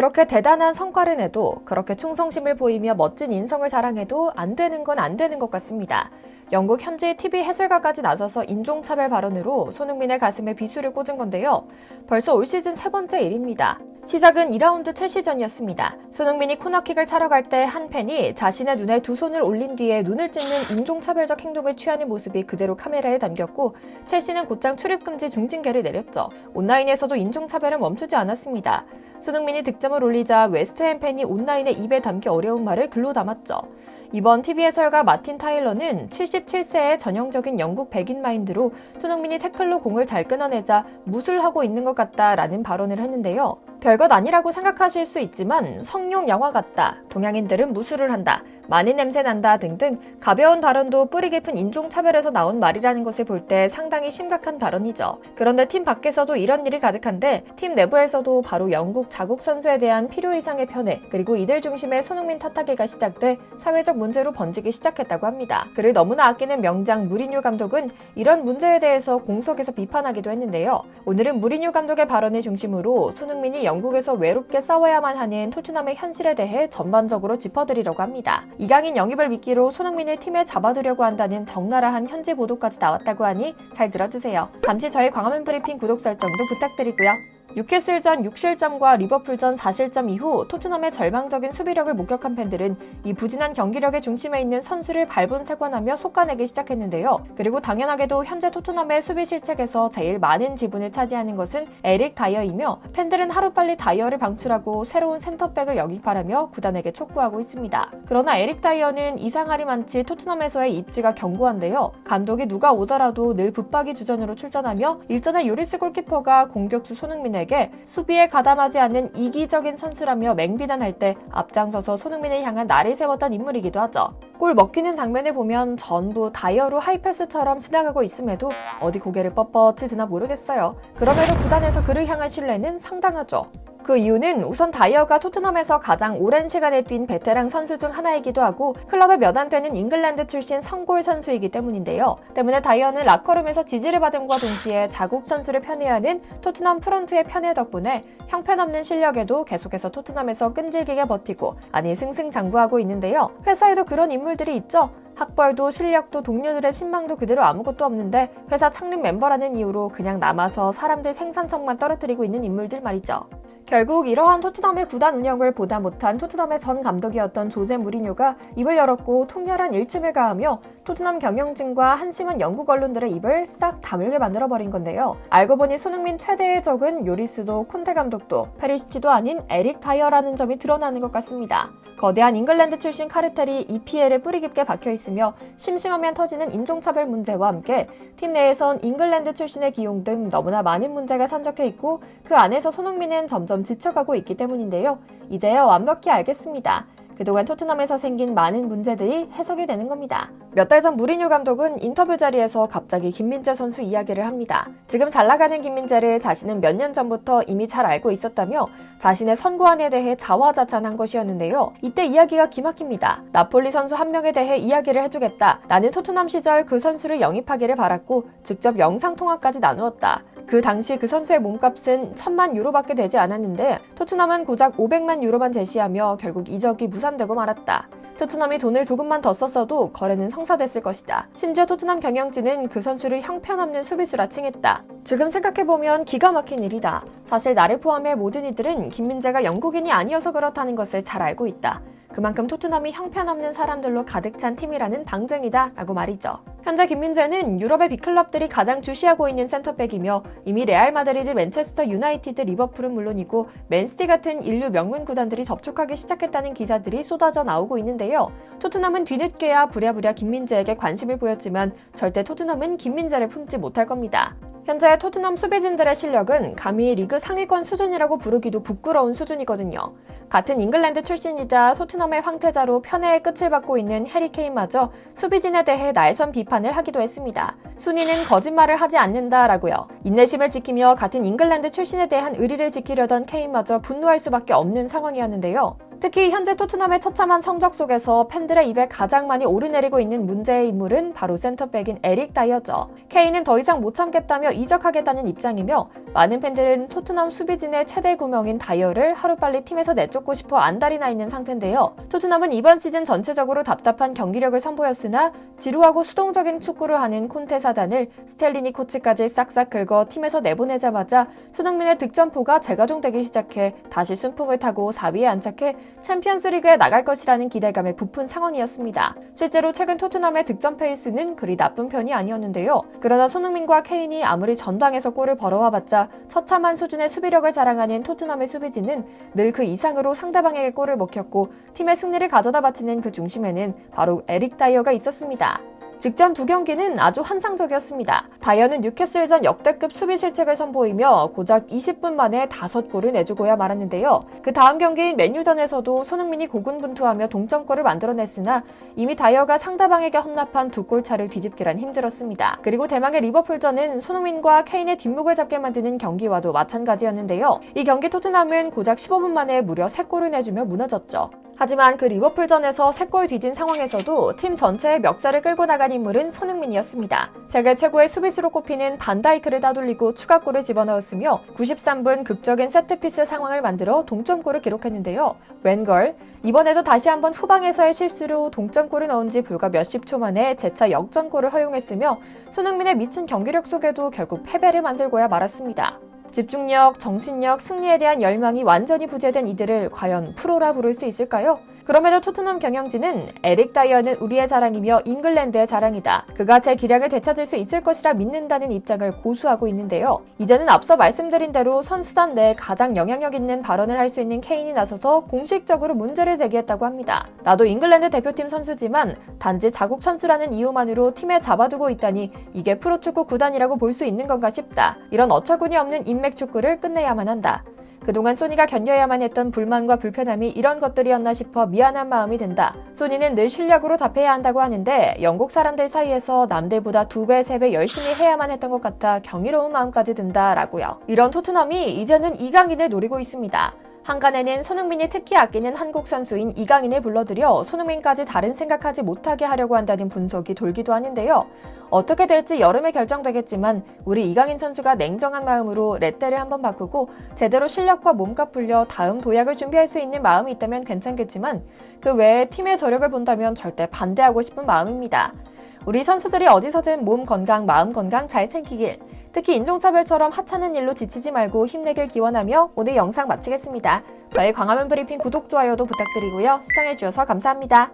그렇게 대단한 성과를 내도, 그렇게 충성심을 보이며 멋진 인성을 자랑해도 안 되는 건 안 되는 것 같습니다. 영국 현지 TV 해설가까지 나서서 인종차별 발언으로 손흥민의 가슴에 비수를 꽂은 건데요. 벌써 올 시즌 세 번째 일입니다. 시작은 2라운드 첼시전이었습니다. 손흥민이 코너킥을 차러 갈 때 한 팬이 자신의 눈에 두 손을 올린 뒤에 눈을 찢는 인종차별적 행동을 취하는 모습이 그대로 카메라에 담겼고, 첼시는 곧장 출입금지 중징계를 내렸죠. 온라인에서도 인종차별은 멈추지 않았습니다. 손흥민이 득점을 올리자 웨스트햄 팬이 온라인에 입에 담기 어려운 말을 글로 담았죠. 이번 TV 해설가 마틴 타일러는 77세의 전형적인 영국 백인 마인드로 손흥민이 태클로 공을 잘 끊어내자 무술하고 있는 것 같다라는 발언을 했는데요. 별것 아니라고 생각하실 수 있지만 성룡 영화 같다, 동양인들은 무술을 한다, 많은 냄새 난다 등등 가벼운 발언도 뿌리 깊은 인종차별에서 나온 말이라는 것을 볼 때 상당히 심각한 발언이죠. 그런데 팀 밖에서도 이런 일이 가득한데, 팀 내부에서도 바로 영국 자국 선수에 대한 필요 이상의 편애, 그리고 이들 중심의 손흥민 탓하기가 시작돼 사회적 문제로 번지기 시작했다고 합니다. 그를 너무나 아끼는 명장 무리뉴 감독은 이런 문제에 대해서 공석에서 비판하기도 했는데요. 오늘은 무리뉴 감독의 발언을 중심으로 손흥민이 영국에서 외롭게 싸워야만 하는 토트넘의 현실에 대해 전반적으로 짚어드리려고 합니다. 이강인 영입을 미끼로 손흥민을 팀에 잡아두려고 한다는 적나라한 현지 보도까지 나왔다고 하니 잘 들어주세요. 잠시 저희 광화문 브리핑 구독 설정도 부탁드리고요. 뉴캐슬전 6실점과 리버풀전 4실점 이후 토트넘의 절망적인 수비력을 목격한 팬들은 이 부진한 경기력의 중심에 있는 선수를 발본색원하며 솎아내기 시작했는데요. 그리고 당연하게도 현재 토트넘의 수비 실책에서 제일 많은 지분을 차지하는 것은 에릭 다이어이며, 팬들은 하루빨리 다이어를 방출하고 새로운 센터백을 영입하라며 구단에게 촉구하고 있습니다. 그러나 에릭 다이어는 이상할이 많지 토트넘에서의 입지가 견고한데요. 감독이 누가 오더라도 늘 붙박이 주전으로 출전하며, 일전에 요리스 골키퍼가 공격수 손흥민에게 수비에 가담하지 않는 이기적인 선수라며 맹비난할 때 앞장서서 손흥민을 향한 날을 세웠던 인물이기도 하죠. 골 먹히는 장면을 보면 전부 다이어로 하이패스처럼 지나가고 있음에도 어디 고개를 뻣뻣이 드나 모르겠어요. 그럼에도 구단에서 그를 향한 신뢰는 상당하죠. 그 이유는 우선 다이어가 토트넘에서 가장 오랜 시간을 뛴 베테랑 선수 중 하나이기도 하고, 클럽에 몇 안 되는 잉글랜드 출신 성골 선수이기 때문인데요. 때문에 다이어는 라커룸에서 지지를 받음과 동시에 자국 선수를 편애해야 하는 토트넘 프런트의 편애 덕분에 형편없는 실력에도 계속해서 토트넘에서 끈질기게 버티고, 아니 승승장구하고 있는데요. 회사에도 그런 인물들이 있죠. 학벌도 실력도 동료들의 신망도 그대로 아무것도 없는데 회사 창립 멤버라는 이유로 그냥 남아서 사람들 생산성만 떨어뜨리고 있는 인물들 말이죠. 결국 이러한 토트넘의 구단 운영을 보다 못한 토트넘의 전 감독이었던 조세 무리뉴가 입을 열었고 통렬한 일침을 가하며 토트넘 경영진과 한심한 영국 언론들의 입을 싹 다물게 만들어버린 건데요. 알고 보니 손흥민 최대의 적은 요리스도 콘테 감독도 페리시치도 아닌 에릭 다이어라는 점이 드러나는 것 같습니다. 거대한 잉글랜드 출신 카르텔이 EPL에 뿌리 깊게 박혀있으며 심심하면 터지는 인종차별 문제와 함께 팀 내에선 잉글랜드 출신의 기용 등 너무나 많은 문제가 산적해 있고, 그 안에서 손흥민은 점점 지쳐가고 있기 때문인데요. 이제야 완벽히 알겠습니다. 그동안 토트넘에서 생긴 많은 문제들이 해석이 되는 겁니다. 몇 달 전 무리뉴 감독은 인터뷰 자리에서 갑자기 김민재 선수 이야기를 합니다. 지금 잘 나가는 김민재를 자신은 몇 년 전부터 이미 잘 알고 있었다며 자신의 선구안에 대해 자화자찬한 것이었는데요. 이때 이야기가 기막힙니다. 나폴리 선수 한 명에 대해 이야기를 해주겠다. 나는 토트넘 시절 그 선수를 영입하기를 바랐고 직접 영상통화까지 나누었다. 그 당시 그 선수의 몸값은 1000만 유로밖에 되지 않았는데 토트넘은 고작 500만 유로만 제시하며 결국 이적이 무산되고 말았다. 토트넘이 돈을 조금만 더 썼어도 거래는 성사됐을 것이다. 심지어 토트넘 경영진은 그 선수를 형편없는 수비수라 칭했다. 지금 생각해보면 기가 막힌 일이다. 사실 나를 포함해 모든 이들은 김민재가 영국인이 아니어서 그렇다는 것을 잘 알고 있다. 그만큼 토트넘이 형편없는 사람들로 가득 찬 팀이라는 방증이다 라고 말이죠. 현재 김민재는 유럽의 빅클럽들이 가장 주시하고 있는 센터백이며, 이미 레알 마드리드, 맨체스터 유나이티드, 리버풀은 물론이고 맨시티 같은 인류 명문 구단들이 접촉하기 시작했다는 기사들이 쏟아져 나오고 있는데요. 토트넘은 뒤늦게야 부랴부랴 김민재에게 관심을 보였지만 절대 토트넘은 김민재를 품지 못할 겁니다. 현재 토트넘 수비진들의 실력은 감히 리그 상위권 수준이라고 부르기도 부끄러운 수준이거든요. 같은 잉글랜드 출신이자 토트넘의 황태자로 편애의 끝을 받고 있는 해리 케인마저 수비진에 대해 날선 비판을 하기도 했습니다. 순위는 거짓말을 하지 않는다라고요. 인내심을 지키며 같은 잉글랜드 출신에 대한 의리를 지키려던 케인마저 분노할 수밖에 없는 상황이었는데요. 특히 현재 토트넘의 처참한 성적 속에서 팬들의 입에 가장 많이 오르내리고 있는 문제의 인물은 바로 센터백인 에릭 다이어죠. 케인은 더 이상 못 참겠다며 이적하겠다는 입장이며 많은 팬들은 토트넘 수비진의 최대 구명인 다이어를 하루빨리 팀에서 내쫓고 싶어 안달이 나 있는 상태인데요. 토트넘은 이번 시즌 전체적으로 답답한 경기력을 선보였으나 지루하고 수동적인 축구를 하는 콘테 사단을 스텔리니 코치까지 싹싹 긁어 팀에서 내보내자마자 손흥민의 득점포가 재가동되기 시작해 다시 순풍을 타고 4위에 안착해 챔피언스리그에 나갈 것이라는 기대감에 부푼 상황이었습니다. 실제로 최근 토트넘의 득점 페이스는 그리 나쁜 편이 아니었는데요. 그러나 손흥민과 케인이 아무리 전방에서 골을 벌어와봤자 처참한 수준의 수비력을 자랑하는 토트넘의 수비진은 늘 그 이상으로 상대방에게 골을 먹혔고 팀의 승리를 가져다 바치는 그 중심에는 바로 에릭 다이어가 있었습니다. 직전 두 경기는 아주 환상적이었습니다. 다이어는 뉴캐슬전 역대급 수비 실책을 선보이며 고작 20분 만에 5골을 내주고야 말았는데요. 그 다음 경기인 맨유전에서도 손흥민이 고군분투하며 동점골을 만들어냈으나 이미 다이어가 상대방에게 헌납한 2골 차를 뒤집기란 힘들었습니다. 그리고 대망의 리버풀전은 손흥민과 케인의 뒷목을 잡게 만드는 경기와도 마찬가지였는데요. 이 경기 토트넘은 고작 15분 만에 무려 3골을 내주며 무너졌죠. 하지만 그 리버풀전에서 3골 뒤진 상황에서도 팀 전체의 멱살을 끌고 나간 인물은 손흥민이었습니다. 세계 최고의 수비수로 꼽히는 반다이크를 따돌리고 추가골을 집어넣었으며 93분 극적인 세트피스 상황을 만들어 동점골을 기록했는데요. 웬걸? 이번에도 다시 한번 후방에서의 실수로 동점골을 넣은 지 불과 몇십 초 만에 재차 역전골을 허용했으며 손흥민의 미친 경기력 속에도 결국 패배를 만들고야 말았습니다. 집중력, 정신력, 승리에 대한 열망이 완전히 부재된 이들을 과연 프로라 부를 수 있을까요? 그럼에도 토트넘 경영진은 에릭 다이어는 우리의 자랑이며 잉글랜드의 자랑이다. 그가 제 기량을 되찾을 수 있을 것이라 믿는다는 입장을 고수하고 있는데요. 이제는 앞서 말씀드린 대로 선수단 내에 가장 영향력 있는 발언을 할 수 있는 케인이 나서서 공식적으로 문제를 제기했다고 합니다. 나도 잉글랜드 대표팀 선수지만 단지 자국 선수라는 이유만으로 팀에 잡아두고 있다니 이게 프로축구 구단이라고 볼 수 있는 건가 싶다. 이런 어처구니 없는 인맥 축구를 끝내야만 한다. 그동안 소니가 견뎌야만 했던 불만과 불편함이 이런 것들이었나 싶어 미안한 마음이 든다. 소니는 늘 실력으로 답해야 한다고 하는데 영국 사람들 사이에서 남들보다 2배, 3배 열심히 해야만 했던 것 같아 경이로운 마음까지 든다라고요. 이런 토트넘이 이제는 이강인을 노리고 있습니다. 한간에는 손흥민이 특히 아끼는 한국 선수인 이강인을 불러들여 손흥민까지 다른 생각하지 못하게 하려고 한다는 분석이 돌기도 하는데요. 어떻게 될지 여름에 결정되겠지만 우리 이강인 선수가 냉정한 마음으로 렛대를 한번 바꾸고 제대로 실력과 몸값 불려 다음 도약을 준비할 수 있는 마음이 있다면 괜찮겠지만 그 외에 팀의 저력을 본다면 절대 반대하고 싶은 마음입니다. 우리 선수들이 어디서든 몸 건강, 마음 건강 잘 챙기길, 특히 인종차별처럼 하찮은 일로 지치지 말고 힘내길 기원하며 오늘 영상 마치겠습니다. 저희 광화문 브리핑 구독, 좋아요도 부탁드리고요. 시청해주셔서 감사합니다.